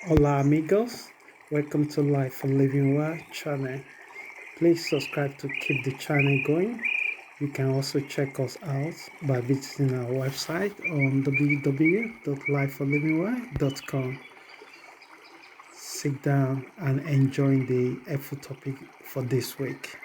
Hola amigos, welcome to Life for Living Well channel. Please subscribe to keep the channel going. You can also check us out by visiting our website on www.lifeforlivingwell.com. Sit down and enjoy the helpful topic for this week.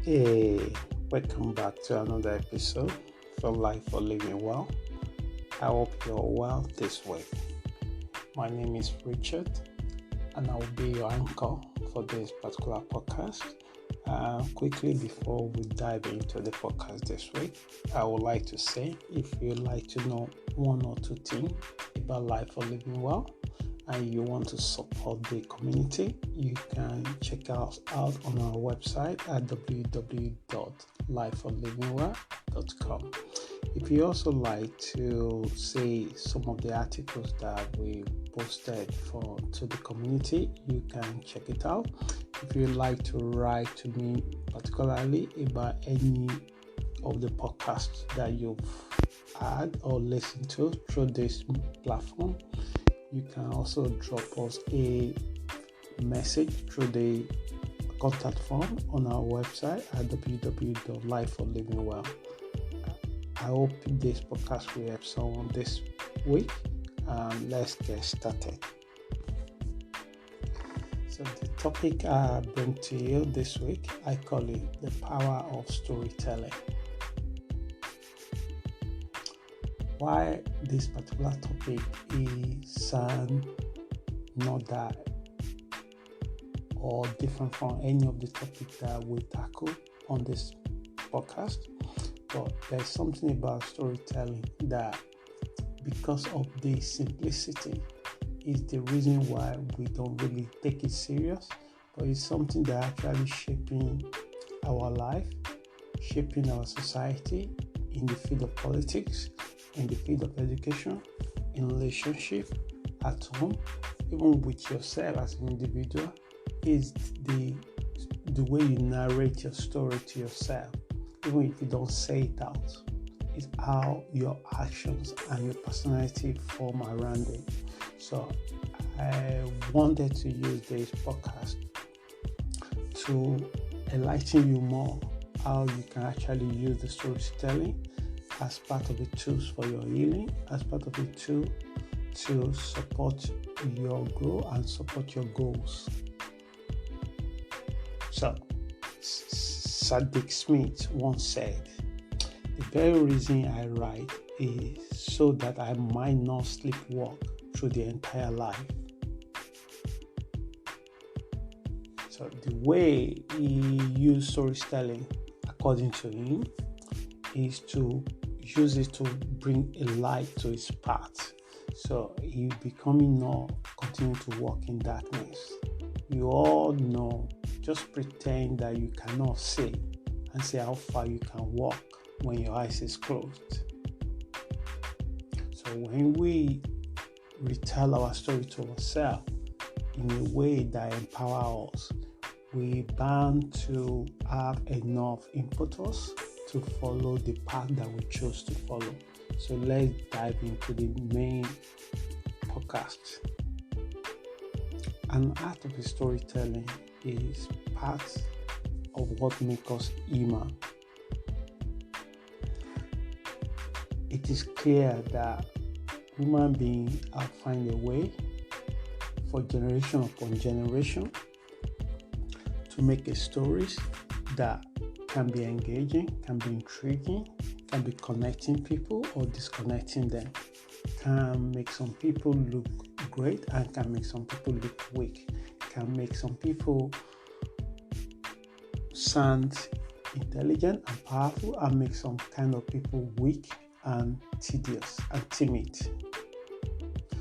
Hey, welcome back to another episode for Life for Living Well. I hope you're well this week. My name is Richard, and I will be your anchor for this particular podcast. Quickly, before we dive into the podcast this week, I would like to say if you'd like to know one or two things about Life for Living Well and you want to support the community, you can check us out on our website at www.lifeforlivingwell.com. If you also like to see some of the articles that we posted to the community, you can check it out. If you'd like to write to me particularly about any of the podcasts that you've had or listened to through this platform, you can also drop us a message through the contact form on our website at www.lifeforlivingwell. I hope this podcast will help someone this week. Let's get started. So the topic I bring to you this week, I call it the power of storytelling. Why this particular topic is not that or different from any of the topics that we tackle on this podcast, but there's something about storytelling that, because of the simplicity, is the reason why we don't really take it serious, but it's something that actually shaping our life, shaping our society in the field of politics, in the field of education, in relationship, at home, even with yourself as an individual, is the way you narrate your story to yourself, even if you don't say it out. It's how your actions and your personality form around it. So I wanted to use this podcast to enlighten you more how you can actually use the storytelling as part of the tools for your healing, as part of the tool to support your growth and support your goals. So, Sadiq Smith once said, the very reason I write is so that I might not sleepwalk through the entire life. So the way he used storytelling, according to him, is to use it to bring a light to his path. So he becoming not continue to walk in darkness. You all know, just pretend that you cannot see and see how far you can walk when your eyes is closed. So when we retell our story to ourselves in a way that empowers us, we bound to have enough impetus to follow the path that we chose to follow. So let's dive into the main podcast. An art of the storytelling is part of what makes us human. It is clear that human beings have found a way for generation upon generation to make a stories that can be engaging, can be intriguing, can be connecting people or disconnecting them, can make some people look great and can make some people look weak, can make some people sound intelligent and powerful and make some kind of people weak and tedious and timid.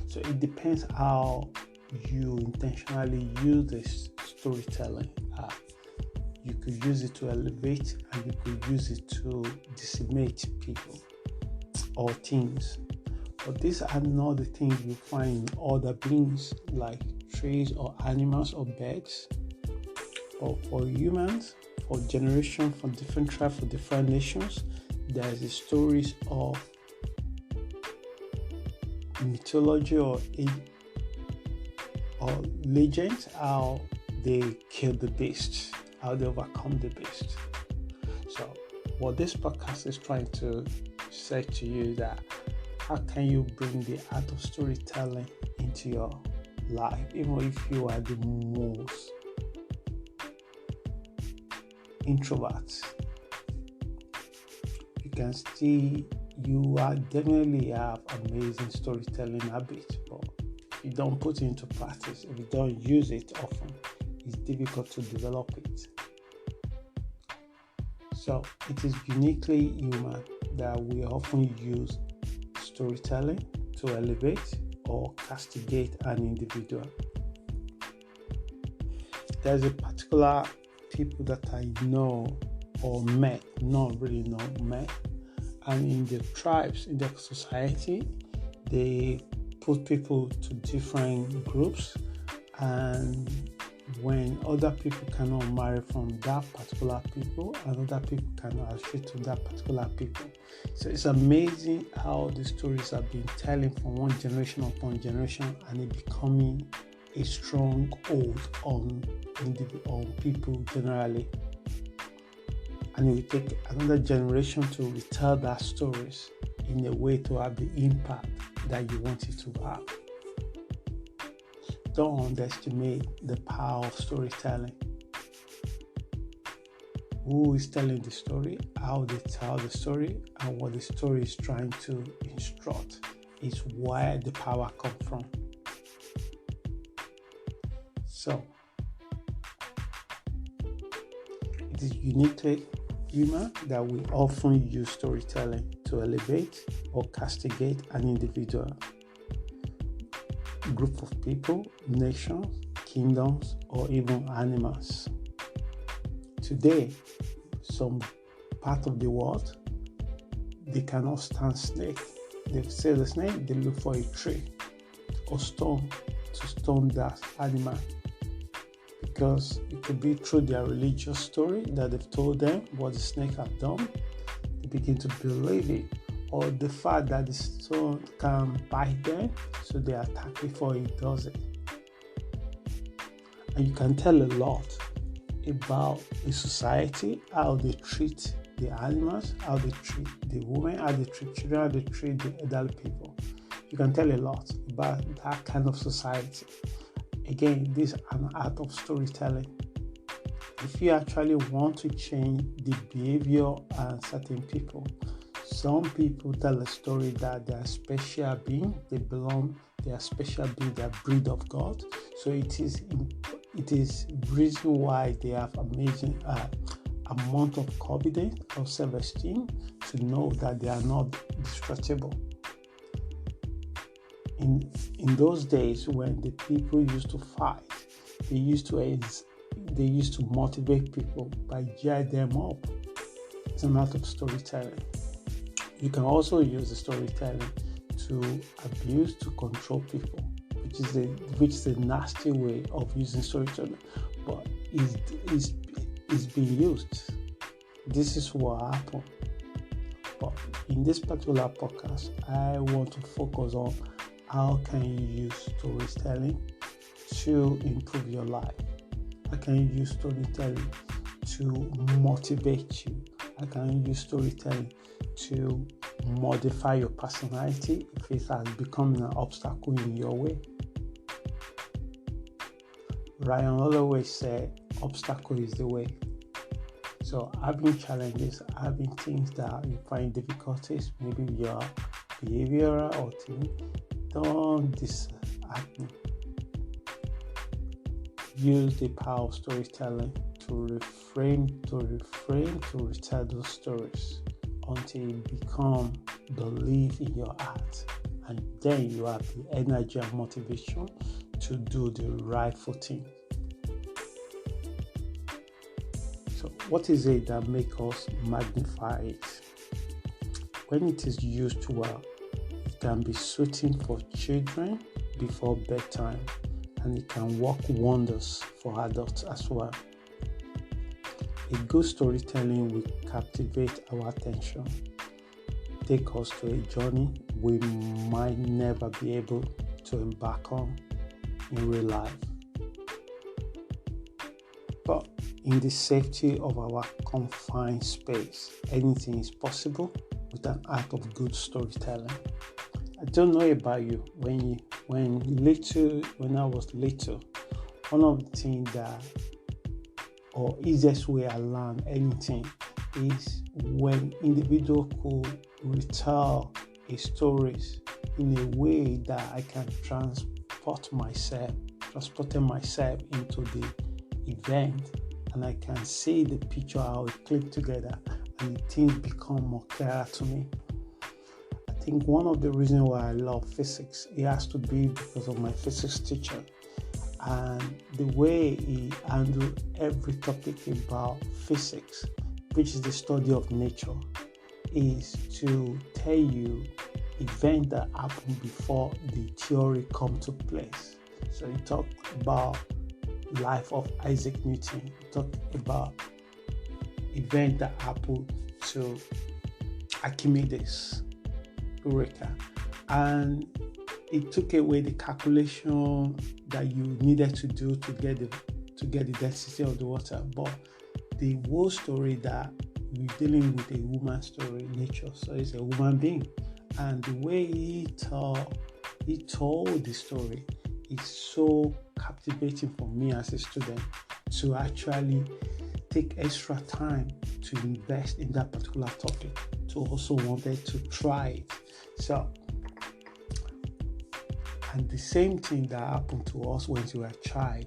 So it depends how you intentionally use this storytelling. You could use it to elevate and you could use it to decimate people or things. But these are not the things you find in other beings like trees or animals or birds. for humans, for generations, for different tribes, for different nations, there's the stories of mythology or legends, how they kill the beast, how they overcome the beast. So what this podcast is trying to say to you is that how can you bring the art of storytelling into your life, even if you are the most introvert. You are definitely have amazing storytelling habits, but if you don't put it into practice, if you don't use it often, it's difficult to develop it. So it is uniquely human that we often use storytelling to elevate or castigate an individual. There's a particular people that I know or met, not really know, met, and in the tribes, in the society, they put people to different groups, and when other people cannot marry from that particular people, and other people cannot associate to that particular people. So it's amazing how the stories have been telling from one generation upon generation, and it becoming a stronghold on people generally. And it will take another generation to retell that stories in a way to have the impact that you want it to have. Don't underestimate the power of storytelling. Who is telling the story, how they tell the story, and what the story is trying to instruct is where the power comes from. So, it is uniquely human that we often use storytelling to elevate or castigate an individual, group of people, nations, kingdoms, or even animals. Today, some part of the world, they cannot stand snake. They see the snake, they look for a tree or stone to stone that animal, because it could be through their religious story that they've told them what the snake have done. They begin to believe it, or the fact that the stone can bite them, so they attack before it does it. And you can tell a lot about a society, how they treat the animals, how they treat the women, how they treat children, how they treat the elderly people. You can tell a lot about that kind of society. Again, this is an art of storytelling. If you actually want to change the behavior of certain people, some people tell a story that they are special being, they are special being, they are breed of God. So it is reason why they have amazing amount of confidence or self-esteem to know that they are not destructible. In those days when the people used to fight, they used to motivate people by cheering them up. It's an art of storytelling. You can also use the storytelling to abuse, to control people, which is a nasty way of using storytelling, but is being used. This is what happened. But in this particular podcast, I want to focus on how can you use storytelling to improve your life. How can you use storytelling to motivate you? How can you use storytelling to modify your personality if it has become an obstacle in your way? Ryan Holloway said, obstacle is the way. So having challenges, having things that you find difficulties, maybe your behavioral or thing, don't dishearten. Use the power of storytelling to reframe, to retell those stories until you become believe in your art, and then you have the energy and motivation to do the rightful thing. So what is it that makes us magnify it? When it is used well, it can be soothing for children before bedtime, and it can work wonders for adults as well. A good storytelling will captivate our attention, take us to a journey we might never be able to embark on in real life. But in the safety of our confined space, anything is possible with an act of good storytelling. I don't know about you. When I was little, one of the things or easiest way I learned anything is when individual could retell a stories in a way that I can transport myself into the event, and I can see the picture how it clicked together and things become more clear to me. I think one of the reasons why I love physics, it has to be because of my physics teacher and the way he handled every topic about physics, which is the study of nature, is to tell you events that happen before the theory come to place. So he talked about life of Isaac Newton. He talked about event that happened to Archimedes, Eureka, and it took away the calculation that you needed to do to get the density of the water. But the whole story that we're dealing with a woman story, nature, so it's a woman being, and the way he told the story is so captivating for me as a student to actually take extra time to invest in that particular topic, to also wanted to try it. So, and the same thing that happened to us when we were a child,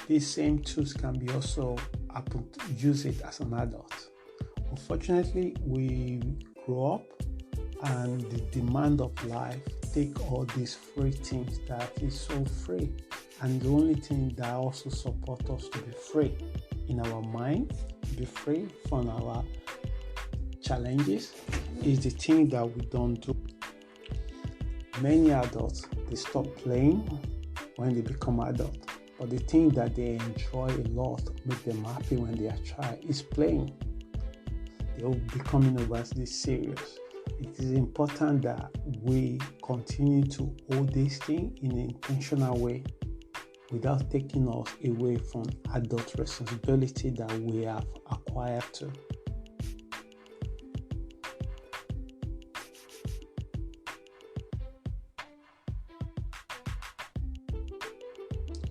these same tools can be also happen to use it as an adult. Unfortunately, we grow up and the demand of life take all these free things that is so free, and the only thing that also support us to be free in our mind, be free from our challenges, is the thing that we don't do. Many adults, they stop playing when they become adult, but the thing that they enjoy a lot, make them happy when they are child, is playing. They will becoming overly serious. It is important that we continue to hold this thing in an intentional way without taking us away from adult responsibility that we have acquired to.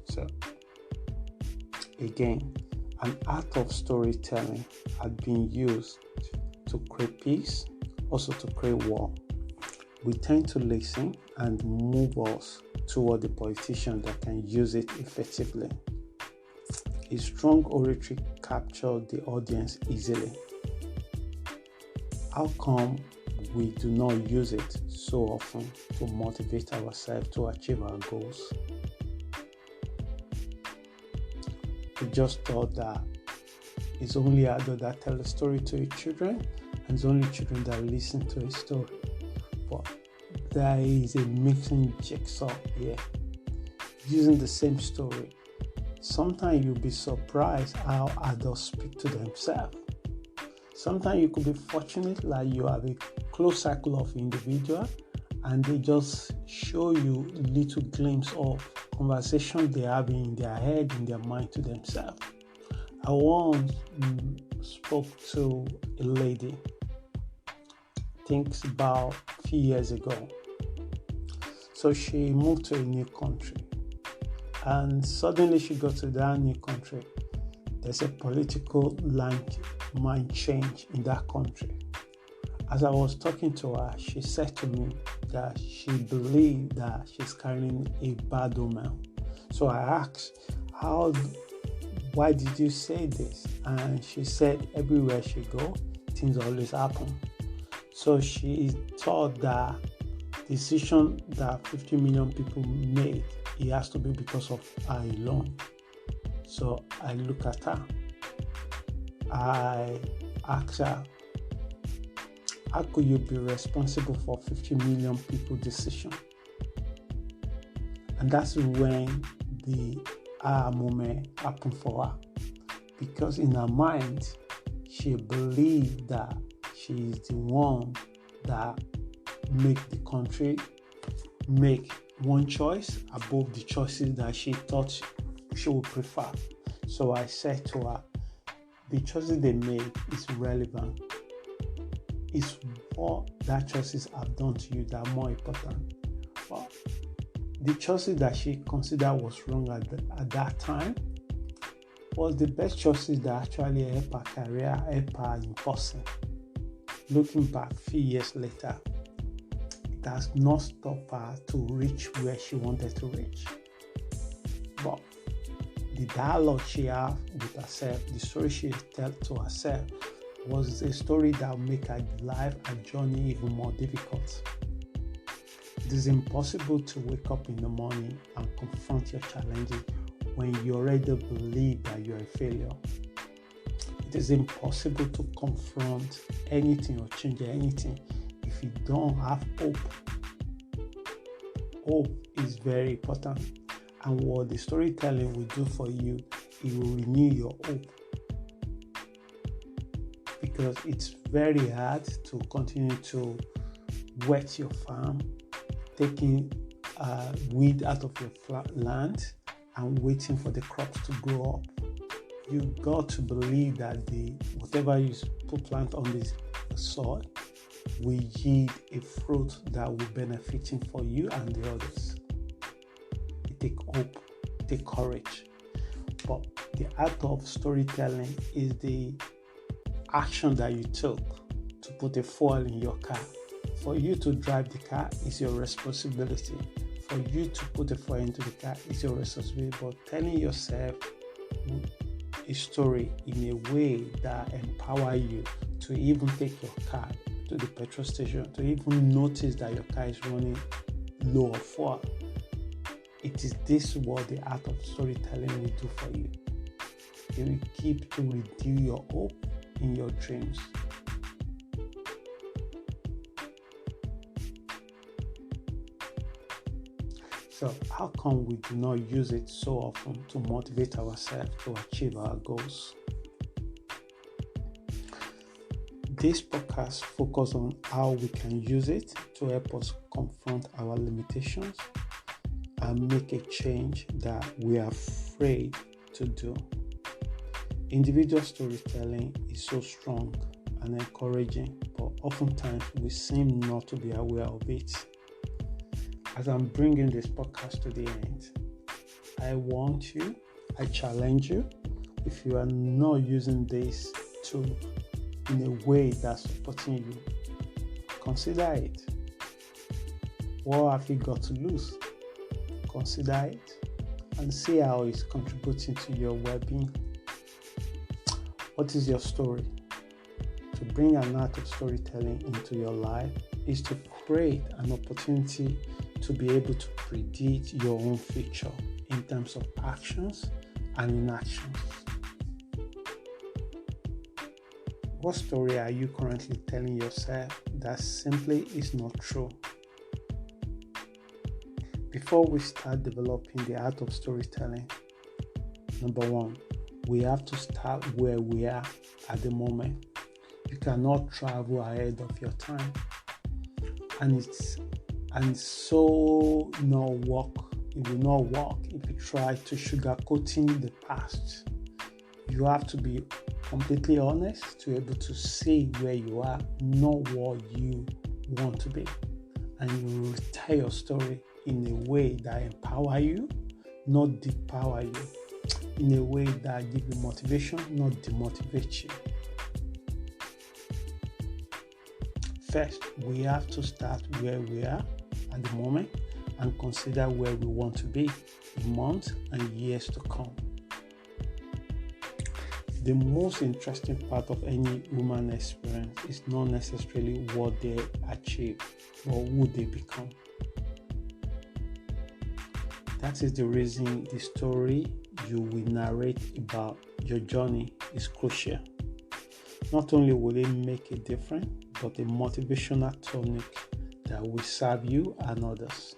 So, again, an art of storytelling had been used to create peace, also to create war. We tend to listen and move us toward the politician that can use it effectively. A strong oratory captures the audience easily. How come we do not use it so often to motivate ourselves to achieve our goals? We just thought that it's only adults that tell a story to their children, and it's only children that listen to a story. But there is a mixing jigsaw here, using the same story. Sometimes you'll be surprised how adults speak to themselves. Sometimes you could be fortunate, like you have a close circle of individuals, and they just show you little glimpse of conversation they have in their head, in their mind to themselves. I once spoke to a lady, I think it's about a few years ago. So she moved to a new country, and suddenly she got to that new country. There's a political mind change in that country. As I was talking to her, she said to me that she believed that she's carrying a bad omen. So I asked, why did you say this? And she said everywhere she go, things always happen. So she thought that decision that 50 million people made, it has to be because of her alone. So I look at her. I asked her, how could you be responsible for 50 million people's decision? And that's when the aha moment happened for her. Because in her mind, she believed that she is the one that make the country make one choice above the choices that she thought she would prefer. So I said to her, the choices they made is relevant. It's what that choices have done to you that are more important. But the choices that she considered was wrong at that time was the best choices that actually helped her career, helped her in person. Looking back a few years later, it has not stopped her to reach where she wanted to reach. But the dialogue she had with herself, the story she told to herself, was a story that would make her life and journey even more difficult. It is impossible to wake up in the morning and confront your challenges when you already believe that you are a failure. It is impossible to confront anything or change anything if you don't have hope. Hope is very important, and what the storytelling will do for you, it will renew your hope. Because it's very hard to continue to wet your farm, taking weed out of your land and waiting for the crops to grow up. You got to believe that whatever you plant on this soil will yield a fruit that will benefit for you and the others. It takes hope, it takes courage. But the art of storytelling is the action that you took to put a fuel in your car. For you to drive the car is your responsibility. For you to put a fuel into the car is your responsibility. But telling yourself a story in a way that empower you to even take your car to the petrol station, to even notice that your car is running low of fuel. It is this what the art of storytelling will do for you. It will keep to renew your hope in your dreams. So how come we do not use it so often to motivate ourselves to achieve our goals? This podcast focuses on how we can use it to help us confront our limitations and make a change that we are afraid to do. Individual storytelling is so strong and encouraging, but oftentimes we seem not to be aware of it. As I'm bringing this podcast to the end, I challenge you, if you are not using this tool in a way that's supporting you, consider it. What have you got to lose? Consider it and see how it's contributing to your well-being. What is your story? To bring an art of storytelling into your life is to create an opportunity to be able to predict your own future in terms of actions and inactions. What story are you currently telling yourself that simply is not true? Before we start developing the art of storytelling, number one, we have to start where we are at the moment. You cannot travel ahead of your time. And so no work. It will not work if you try to sugarcoating the past. You have to be completely honest to be able to see where you are, know what you want to be, and you will tell your story in a way that empower you, not depower you, in a way that give you motivation, not demotivate you. First, we have to start where we are at the moment and consider where we want to be in months and years to come. The most interesting part of any human experience is not necessarily what they achieve or who they become. That is the reason the story you will narrate about your journey is crucial. Not only will it make a difference, but a motivational tonic that will serve you and others.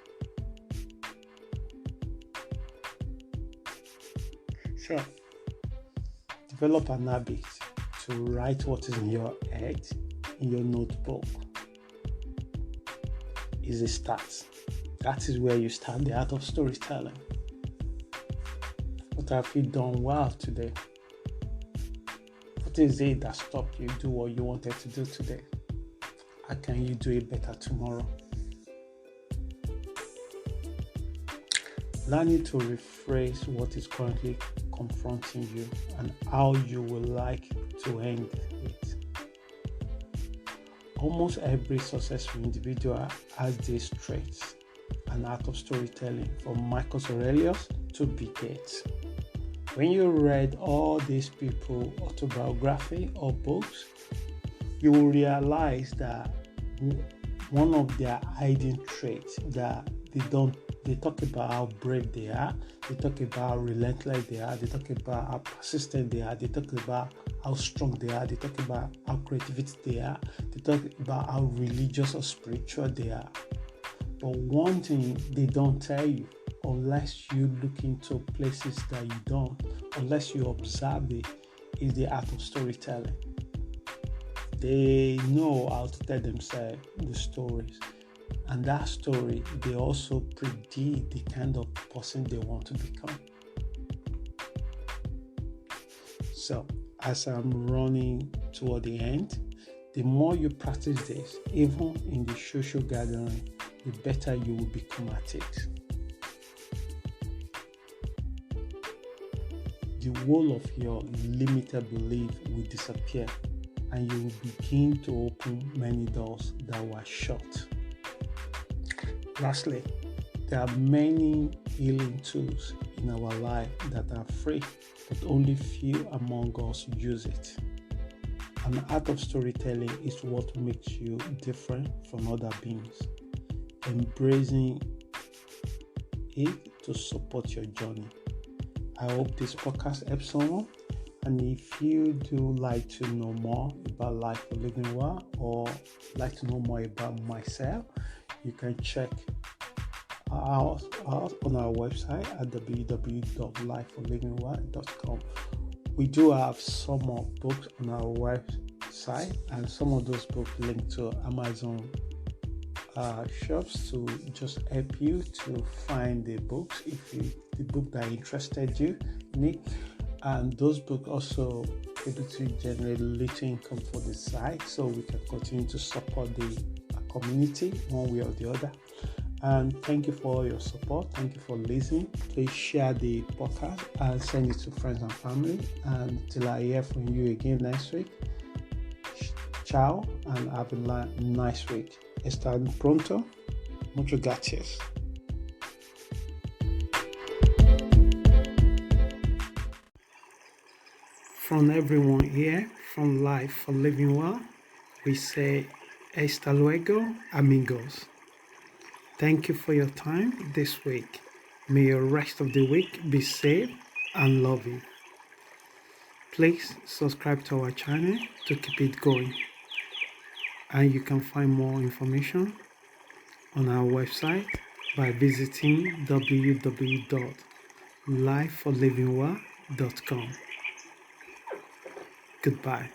So, develop an habit to to write what is in your head, in your notebook, is a start. That is where you start the art of storytelling. What have you done well today? What is it that stopped you do what you wanted to do today? How can you do it better tomorrow? Learning to rephrase what is currently confronting you and how you would like to end it. Almost every successful individual has these traits. An art of storytelling, from Marcus Aurelius to Bill Gates. When you read all these people's autobiography or books, you will realize that one of their hiding traits that they talk about how brave they are, they talk about how relentless they are, they talk about how persistent they are, they talk about how strong they are, they talk about how creative they are, they talk about how religious or spiritual they are. But one thing they don't tell you, unless you look into places that you don't, unless you observe it, is the art of storytelling. They know how to tell themselves the stories. And that story, they also predict the kind of person they want to become. So, as I'm running toward the end, the more you practice this, even in the social gathering, the better you will become at it. The whole of your limited belief will disappear, and you will begin to open many doors that were shut. Lastly, there are many healing tools in our life that are free, but only few among us use it. An art of storytelling is what makes you different from other beings. Embracing it to support your journey. I hope this podcast helps someone. And if you do like to know more about Life for Living Well, or like to know more about myself, you can check out on our website at www.lifeforlivingwell.com. We do have some more books on our website, and some of those books link to Amazon shops to just help you to find the books the book that interested you in it. And those books also able to generate little income for the site, so we can continue to support the community one way or the other. And thank you for your support. Thank you for listening. Please share the podcast and send it to friends and family. And till I hear from you again next week, ciao and have a nice week. Hasta pronto. Muchas gracias. From everyone here, from Life for Living Well, we say hasta luego, amigos. Thank you for your time this week. May your rest of the week be safe and loving. Please subscribe to our channel to keep it going. And you can find more information on our website by visiting www.lifeforlivingwell.com. Goodbye.